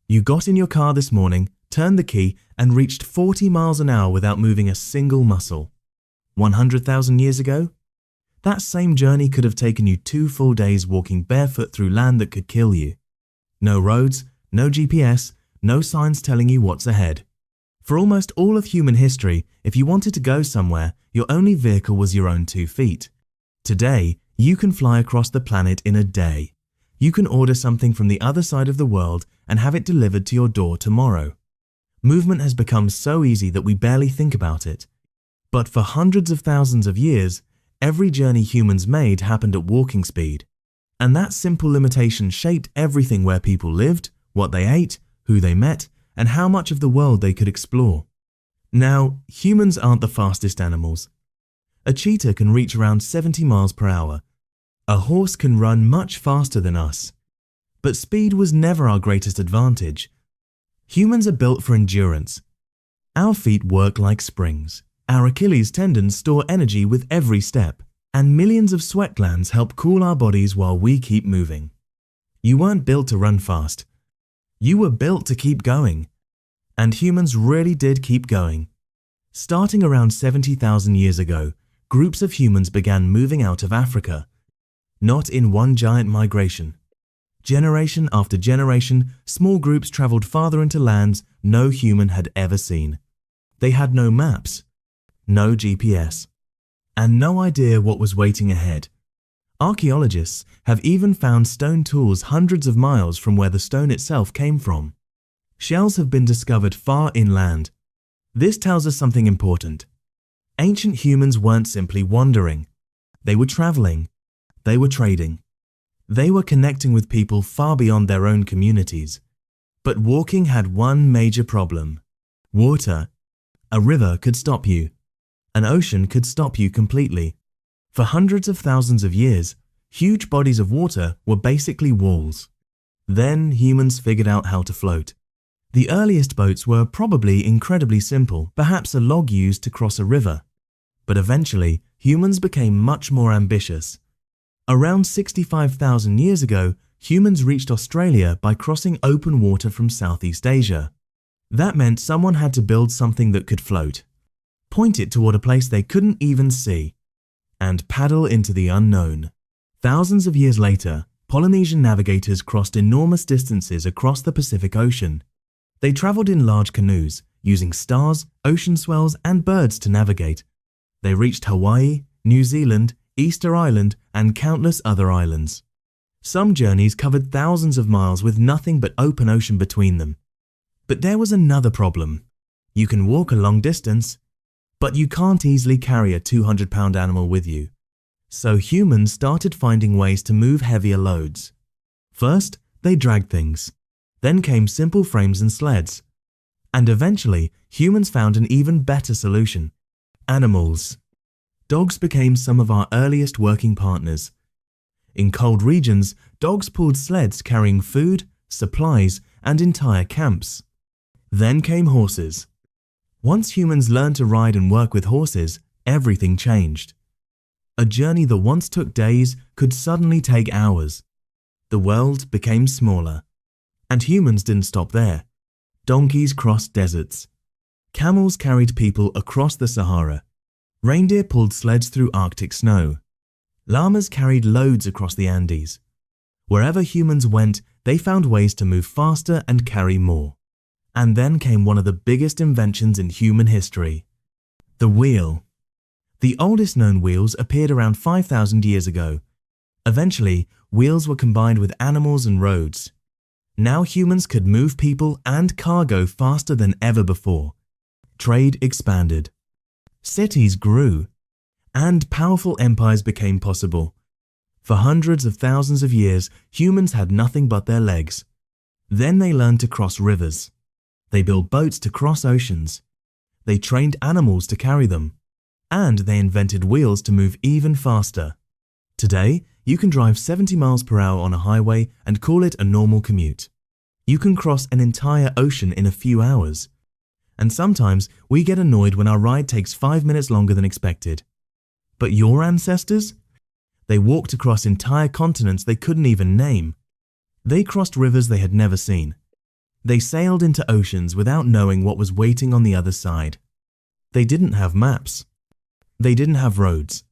You got in your car this morning, turned the key, and reached 40 miles an hour without moving a single muscle. 100,000 years ago? That same journey could have taken you 2 full days walking barefoot through land that could kill you. No roads, no GPS, no signs telling you what's ahead. For almost all of human history, if you wanted to go somewhere, your only vehicle was your own 2 feet. Today, you can fly across the planet in a day. You can order something from the other side of the world and have it delivered to your door tomorrow. Movement has become so easy that we barely think about it. But for hundreds of thousands of years, every journey humans made happened at walking speed. And that simple limitation shaped everything: where people lived, what they ate, who they met, and how much of the world they could explore. Now, humans aren't the fastest animals. A cheetah can reach around 70 miles per hour. A horse can run much faster than us. But speed was never our greatest advantage. Humans are built for endurance. Our feet work like springs. Our Achilles tendons store energy with every step, and millions of sweat glands help cool our bodies while we keep moving. You weren't built to run fast. You were built to keep going. And humans really did keep going. Starting around 70,000 years ago, groups of humans began moving out of Africa. Not in one giant migration. Generation after generation, small groups traveled farther into lands no human had ever seen. They had no maps, no GPS, and no idea what was waiting ahead. Archaeologists have even found stone tools hundreds of miles from where the stone itself came from. Shells have been discovered far inland. This tells us something important. Ancient humans weren't simply wandering. They were traveling. They were trading. They were connecting with people far beyond their own communities. But walking had one major problem: water. A river could stop you. An ocean could stop you completely. For hundreds of thousands of years, huge bodies of water were basically walls. Then humans figured out how to float. The earliest boats were probably incredibly simple, perhaps a log used to cross a river. But eventually, humans became much more ambitious. Around 65,000 years ago, humans reached Australia by crossing open water from Southeast Asia. That meant someone had to build something that could float, point it toward a place they couldn't even see, and paddle into the unknown. Thousands of years later, Polynesian navigators crossed enormous distances across the Pacific Ocean. They traveled in large canoes, using stars, ocean swells, and birds to navigate. They reached Hawaii, New Zealand, Easter Island, and countless other islands. Some journeys covered thousands of miles with nothing but open ocean between them. But there was another problem. You can walk a long distance, but you can't easily carry a 200-pound animal with you. So humans started finding ways to move heavier loads. First, they dragged things. Then came simple frames and sleds. And eventually, humans found an even better solution: animals. Dogs became some of our earliest working partners. In cold regions, dogs pulled sleds carrying food, supplies, and entire camps. Then came horses. Once humans learned to ride and work with horses, everything changed. A journey that once took days could suddenly take hours. The world became smaller. And humans didn't stop there. Donkeys crossed deserts. Camels carried people across the Sahara. Reindeer pulled sleds through Arctic snow. Llamas carried loads across the Andes. Wherever humans went, they found ways to move faster and carry more. And then came one of the biggest inventions in human history: the wheel. The oldest known wheels appeared around 5,000 years ago. Eventually, wheels were combined with animals and roads. Now humans could move people and cargo faster than ever before. Trade expanded. Cities grew, and powerful empires became possible. For hundreds of thousands of years, humans had nothing but their legs. Then they learned to cross rivers. They built boats to cross oceans. They trained animals to carry them. And they invented wheels to move even faster. Today, you can drive 70 miles per hour on a highway and call it a normal commute. You can cross an entire ocean in a few hours. And sometimes we get annoyed when our ride takes 5 minutes longer than expected. But your ancestors? They walked across entire continents they couldn't even name. They crossed rivers they had never seen. They sailed into oceans without knowing what was waiting on the other side. They didn't have maps. They didn't have roads.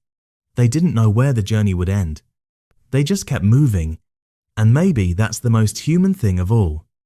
They didn't know where the journey would end. They just kept moving, and maybe that's the most human thing of all.